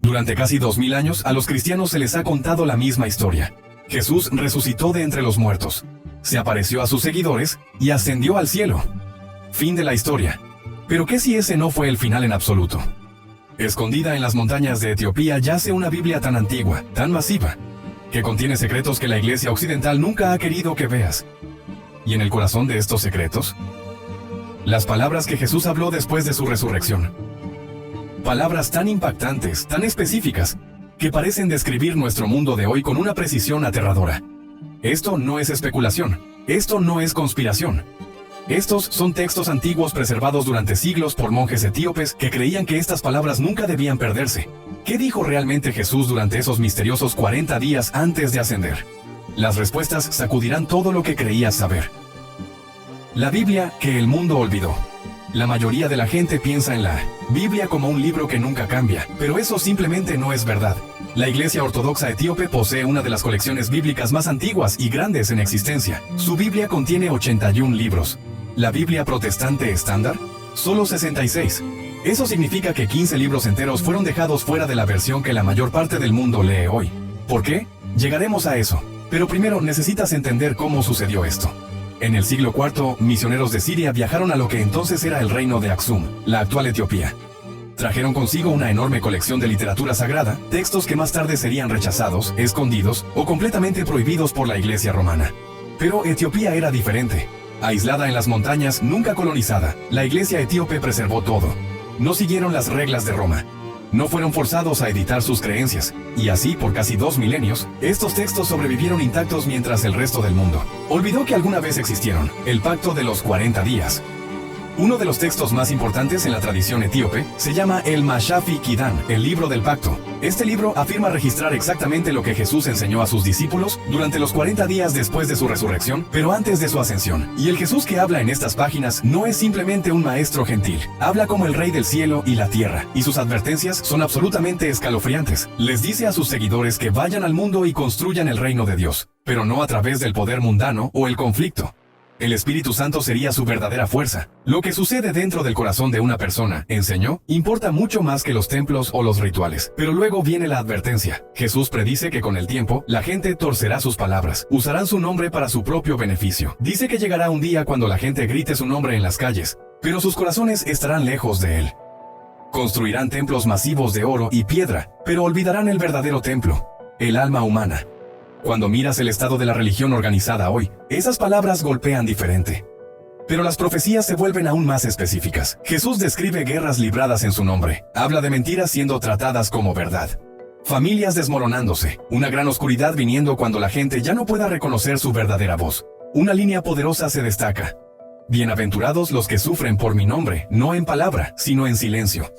Durante casi 2000 años, a los cristianos se les ha contado la misma historia. Jesús resucitó de entre los muertos, se apareció a sus seguidores y ascendió al cielo. Fin de la historia. Pero ¿qué si ese no fue el final en absoluto? Escondida en las montañas de Etiopía yace una Biblia tan antigua, tan masiva, que contiene secretos que la Iglesia occidental nunca ha querido que veas. ¿Y en el corazón de estos secretos? Las palabras que Jesús habló después de su resurrección. Palabras tan impactantes, tan específicas, que parecen describir nuestro mundo de hoy con una precisión aterradora. Esto no es especulación, esto no es conspiración. Estos son textos antiguos preservados durante siglos por monjes etíopes que creían que estas palabras nunca debían perderse. ¿Qué dijo realmente Jesús durante esos misteriosos 40 días antes de ascender? Las respuestas sacudirán todo lo que creías saber. La Biblia que el mundo olvidó. La mayoría de la gente piensa en la Biblia como un libro que nunca cambia, pero eso simplemente no es verdad. La Iglesia Ortodoxa Etíope posee una de las colecciones bíblicas más antiguas y grandes en existencia. Su Biblia contiene 81 libros. La Biblia protestante estándar, solo 66. Eso significa que 15 libros enteros fueron dejados fuera de la versión que la mayor parte del mundo lee hoy. ¿Por qué? Llegaremos a eso. Pero primero necesitas entender cómo sucedió esto. En el siglo IV, misioneros de Siria viajaron a lo que entonces era el reino de Aksum, la actual Etiopía. Trajeron consigo una enorme colección de literatura sagrada, textos que más tarde serían rechazados, escondidos o completamente prohibidos por la Iglesia romana. Pero Etiopía era diferente. Aislada en las montañas, nunca colonizada, la Iglesia etíope preservó todo. No siguieron las reglas de Roma. No fueron forzados a editar sus creencias, y así por casi 2 milenios, estos textos sobrevivieron intactos mientras el resto del mundo olvidó que alguna vez existieron. El Pacto de los 40 días. Uno de los textos más importantes en la tradición etíope se llama el Mashafi Kidan, el libro del pacto. Este libro afirma registrar exactamente lo que Jesús enseñó a sus discípulos durante los 40 días después de su resurrección, pero antes de su ascensión. Y el Jesús que habla en estas páginas no es simplemente un maestro gentil. Habla como el Rey del cielo y la tierra, y sus advertencias son absolutamente escalofriantes. Les dice a sus seguidores que vayan al mundo y construyan el reino de Dios, pero no a través del poder mundano o el conflicto. El Espíritu Santo sería su verdadera fuerza. Lo que sucede dentro del corazón de una persona, enseñó, importa mucho más que los templos o los rituales. Pero luego viene la advertencia. Jesús predice que con el tiempo, la gente torcerá sus palabras. Usarán su nombre para su propio beneficio. Dice que llegará un día cuando la gente grite su nombre en las calles, pero sus corazones estarán lejos de él. Construirán templos masivos de oro y piedra, pero olvidarán el verdadero templo, el alma humana. Cuando miras el estado de la religión organizada hoy, esas palabras golpean diferente. Pero las profecías se vuelven aún más específicas. Jesús describe guerras libradas en su nombre. Habla de mentiras siendo tratadas como verdad. Familias desmoronándose. Una gran oscuridad viniendo cuando la gente ya no pueda reconocer su verdadera voz. Una línea poderosa se destaca. Bienaventurados los que sufren por mi nombre, no en palabra, sino en silencio.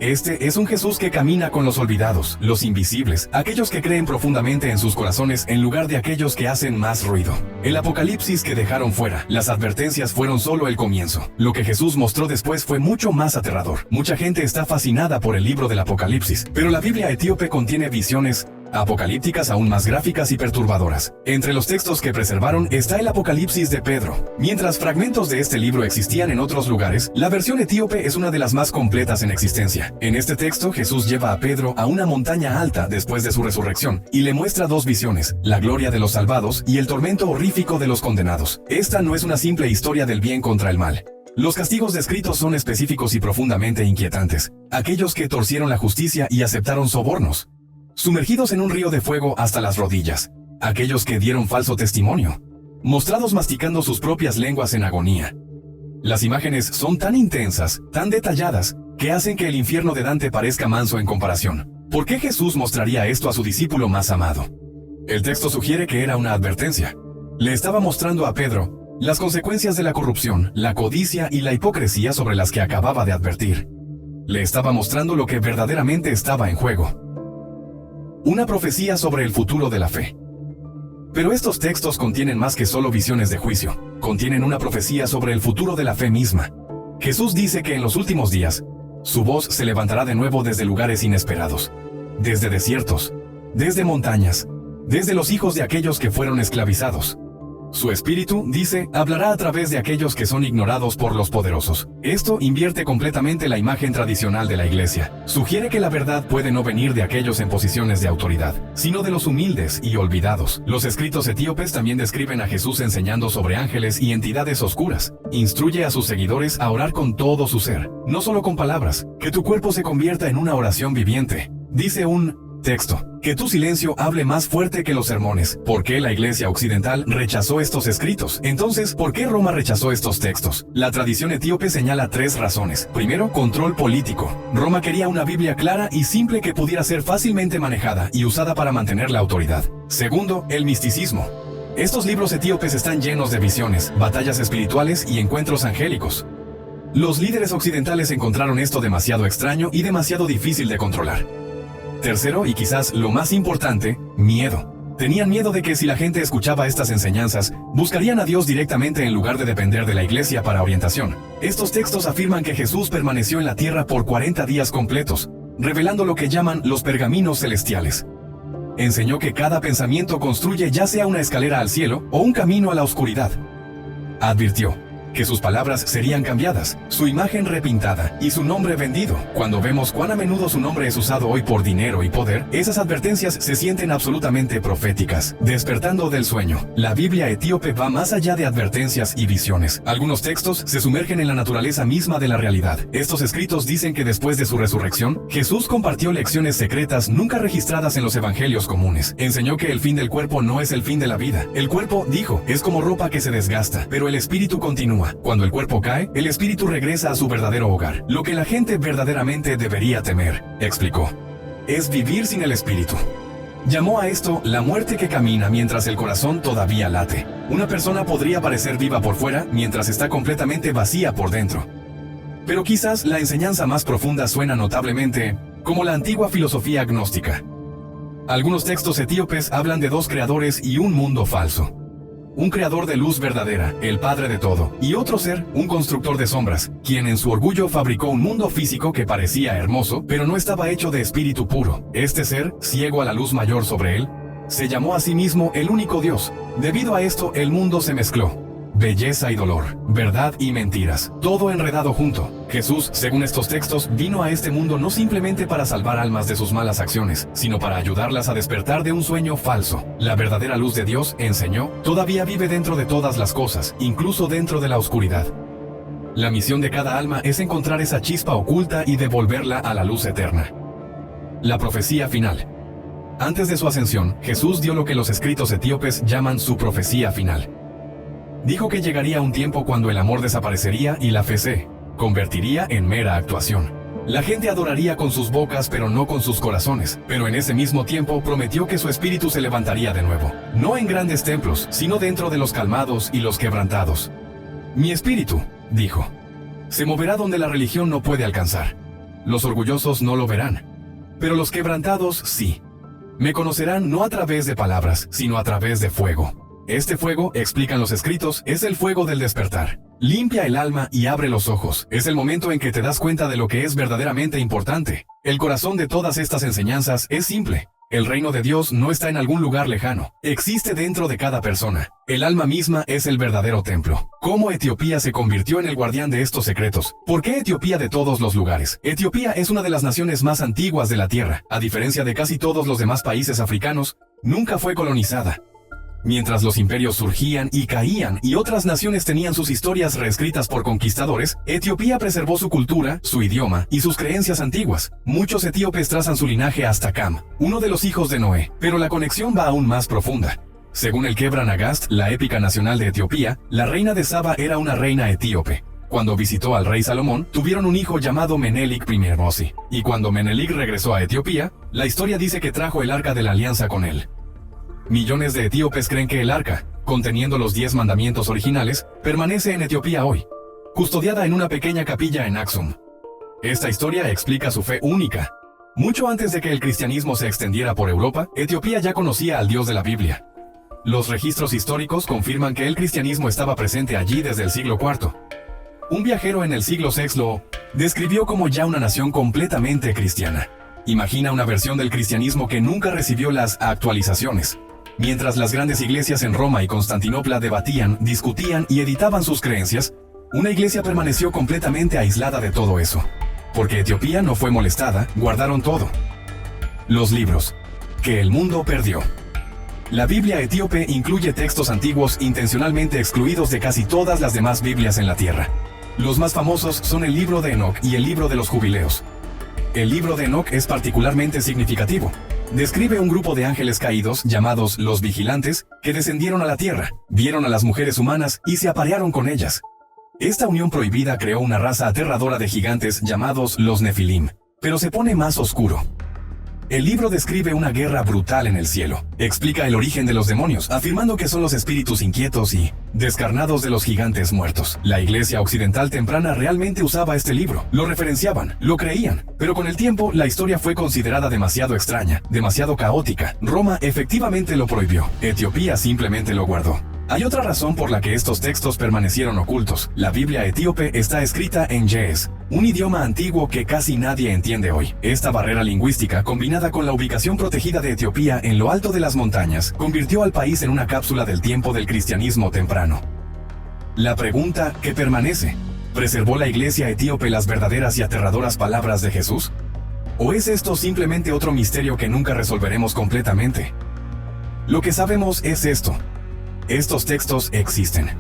Este es un Jesús que camina con los olvidados, los invisibles, aquellos que creen profundamente en sus corazones en lugar de aquellos que hacen más ruido. El apocalipsis que dejaron fuera, las advertencias fueron solo el comienzo. Lo que Jesús mostró después fue mucho más aterrador. Mucha gente está fascinada por el libro del Apocalipsis, pero la Biblia etíope contiene visiones apocalípticas aún más gráficas y perturbadoras. Entre los textos que preservaron está el Apocalipsis de Pedro. Mientras fragmentos de este libro existían en otros lugares, la versión etíope es una de las más completas en existencia. En este texto, Jesús lleva a Pedro a una montaña alta después de su resurrección y le muestra 2 visiones, la gloria de los salvados y el tormento horrífico de los condenados. Esta no es una simple historia del bien contra el mal. Los castigos descritos son específicos y profundamente inquietantes. Aquellos que torcieron la justicia y aceptaron sobornos, sumergidos en un río de fuego hasta las rodillas. Aquellos que dieron falso testimonio, mostrados masticando sus propias lenguas en agonía. Las imágenes son tan intensas, tan detalladas, que hacen que el infierno de Dante parezca manso en comparación. ¿Por qué Jesús mostraría esto a su discípulo más amado? El texto sugiere que era una advertencia. Le estaba mostrando a Pedro las consecuencias de la corrupción, la codicia y la hipocresía sobre las que acababa de advertir. Le estaba mostrando lo que verdaderamente estaba en juego. Una profecía sobre el futuro de la fe. Pero estos textos contienen más que solo visiones de juicio. Contienen una profecía sobre el futuro de la fe misma. Jesús dice que en los últimos días, su voz se levantará de nuevo desde lugares inesperados. Desde desiertos, desde montañas, desde los hijos de aquellos que fueron esclavizados. Su espíritu, dice, hablará a través de aquellos que son ignorados por los poderosos. Esto invierte completamente la imagen tradicional de la iglesia. Sugiere que la verdad puede no venir de aquellos en posiciones de autoridad, sino de los humildes y olvidados. Los escritos etíopes también describen a Jesús enseñando sobre ángeles y entidades oscuras. Instruye a sus seguidores a orar con todo su ser, no solo con palabras. Que tu cuerpo se convierta en una oración viviente. Dice un texto, que tu silencio hable más fuerte que los sermones. ¿Por qué la Iglesia occidental rechazó estos escritos? Entonces, ¿por qué Roma rechazó estos textos? La tradición etíope señala 3 razones. Primero, control político. Roma quería una Biblia clara y simple que pudiera ser fácilmente manejada y usada para mantener la autoridad. Segundo, el misticismo. Estos libros etíopes están llenos de visiones, batallas espirituales y encuentros angélicos. Los líderes occidentales encontraron esto demasiado extraño y demasiado difícil de controlar. Tercero, y quizás lo más importante, miedo. Tenían miedo de que si la gente escuchaba estas enseñanzas, buscarían a Dios directamente en lugar de depender de la iglesia para orientación. Estos textos afirman que Jesús permaneció en la tierra por 40 días completos, revelando lo que llaman los pergaminos celestiales. Enseñó que cada pensamiento construye ya sea una escalera al cielo o un camino a la oscuridad. Advirtió que sus palabras serían cambiadas, su imagen repintada y su nombre vendido. Cuando vemos cuán a menudo su nombre es usado hoy por dinero y poder, esas advertencias se sienten absolutamente proféticas. Despertando del sueño, la Biblia etíope va más allá de advertencias y visiones. Algunos textos se sumergen en la naturaleza misma de la realidad. Estos escritos dicen que después de su resurrección, Jesús compartió lecciones secretas nunca registradas en los evangelios comunes. Enseñó que el fin del cuerpo no es el fin de la vida. El cuerpo, dijo, es como ropa que se desgasta, pero el espíritu continúa. Cuando el cuerpo cae, el espíritu regresa a su verdadero hogar. Lo que la gente verdaderamente debería temer, explicó, es vivir sin el espíritu. Llamó a esto la muerte que camina mientras el corazón todavía late. Una persona podría parecer viva por fuera mientras está completamente vacía por dentro. Pero quizás la enseñanza más profunda suena notablemente como la antigua filosofía gnóstica. Algunos textos etíopes hablan de 2 creadores y un mundo falso. Un creador de luz verdadera, el padre de todo, y otro ser, un constructor de sombras, quien en su orgullo fabricó un mundo físico que parecía hermoso, pero no estaba hecho de espíritu puro. Este ser, ciego a la luz mayor sobre él, se llamó a sí mismo el único Dios. Debido a esto, el mundo se mezcló. Belleza y dolor, verdad y mentiras, todo enredado junto. Jesús, según estos textos, vino a este mundo no simplemente para salvar almas de sus malas acciones, sino para ayudarlas a despertar de un sueño falso. La verdadera luz de Dios, enseñó, todavía vive dentro de todas las cosas, incluso dentro de la oscuridad. La misión de cada alma es encontrar esa chispa oculta y devolverla a la luz eterna. La profecía final. Antes de su ascensión, Jesús dio lo que los escritos etíopes llaman su profecía final. Dijo que llegaría un tiempo cuando el amor desaparecería y la fe se convertiría en mera actuación. La gente adoraría con sus bocas pero no con sus corazones, pero en ese mismo tiempo prometió que su espíritu se levantaría de nuevo, no en grandes templos, sino dentro de los calmados y los quebrantados. Mi espíritu, dijo, se moverá donde la religión no puede alcanzar. Los orgullosos no lo verán, pero los quebrantados sí. Me conocerán no a través de palabras, sino a través de fuego. Este fuego, explican los escritos, es el fuego del despertar. Limpia el alma y abre los ojos. Es el momento en que te das cuenta de lo que es verdaderamente importante. El corazón de todas estas enseñanzas es simple. El reino de Dios no está en algún lugar lejano. Existe dentro de cada persona. El alma misma es el verdadero templo. ¿Cómo Etiopía se convirtió en el guardián de estos secretos? ¿Por qué Etiopía de todos los lugares? Etiopía es una de las naciones más antiguas de la tierra. A diferencia de casi todos los demás países africanos, nunca fue colonizada. Mientras los imperios surgían y caían y otras naciones tenían sus historias reescritas por conquistadores, Etiopía preservó su cultura, su idioma y sus creencias antiguas. Muchos etíopes trazan su linaje hasta Cam, uno de los hijos de Noé, pero la conexión va aún más profunda. Según el Kebra Nagast, la épica nacional de Etiopía, la reina de Saba era una reina etíope. Cuando visitó al rey Salomón, tuvieron un hijo llamado Menelik I Mosi, y cuando Menelik regresó a Etiopía, la historia dice que trajo el arca de la alianza con él. Millones de etíopes creen que el arca, conteniendo los 10 mandamientos originales, permanece en Etiopía hoy, custodiada en una pequeña capilla en Aksum. Esta historia explica su fe única. Mucho antes de que el cristianismo se extendiera por Europa, Etiopía ya conocía al Dios de la Biblia. Los registros históricos confirman que el cristianismo estaba presente allí desde el siglo IV. Un viajero en el siglo VI lo describió como ya una nación completamente cristiana. Imagina una versión del cristianismo que nunca recibió las actualizaciones Mientras las grandes iglesias en Roma y Constantinopla debatían, discutían y editaban sus creencias, una iglesia permaneció completamente aislada de todo eso. Porque Etiopía no fue molestada, guardaron todo. Los libros que el mundo perdió. La Biblia etíope incluye textos antiguos intencionalmente excluidos de casi todas las demás Biblias en la tierra. Los más famosos son el libro de Enoc y el libro de los jubileos. El libro de Enoc es particularmente significativo. Describe un grupo de ángeles caídos, llamados los vigilantes, que descendieron a la tierra, vieron a las mujeres humanas y se aparearon con ellas. Esta unión prohibida creó una raza aterradora de gigantes llamados los Nefilim, pero se pone más oscuro. El libro describe una guerra brutal en el cielo. Explica el origen de los demonios, afirmando que son los espíritus inquietos y descarnados de los gigantes muertos. La iglesia occidental temprana realmente usaba este libro. Lo referenciaban, lo creían. Pero con el tiempo, la historia fue considerada demasiado extraña, demasiado caótica. Roma efectivamente lo prohibió. Etiopía simplemente lo guardó. Hay otra razón por la que estos textos permanecieron ocultos. La Biblia etíope está escrita en Ge'ez, un idioma antiguo que casi nadie entiende hoy. Esta barrera lingüística, combinada con la ubicación protegida de Etiopía en lo alto de las montañas, convirtió al país en una cápsula del tiempo del cristianismo temprano. La pregunta que permanece: ¿preservó la iglesia etíope las verdaderas y aterradoras palabras de Jesús? ¿O es esto simplemente otro misterio que nunca resolveremos completamente? Lo que sabemos es esto. Estos textos existen.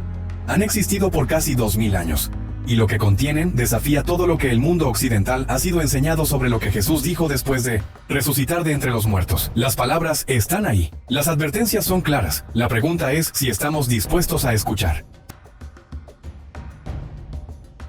Han existido por casi 2000 años. Y lo que contienen desafía todo lo que el mundo occidental ha sido enseñado sobre lo que Jesús dijo después de resucitar de entre los muertos. Las palabras están ahí. Las advertencias son claras. La pregunta es si estamos dispuestos a escuchar.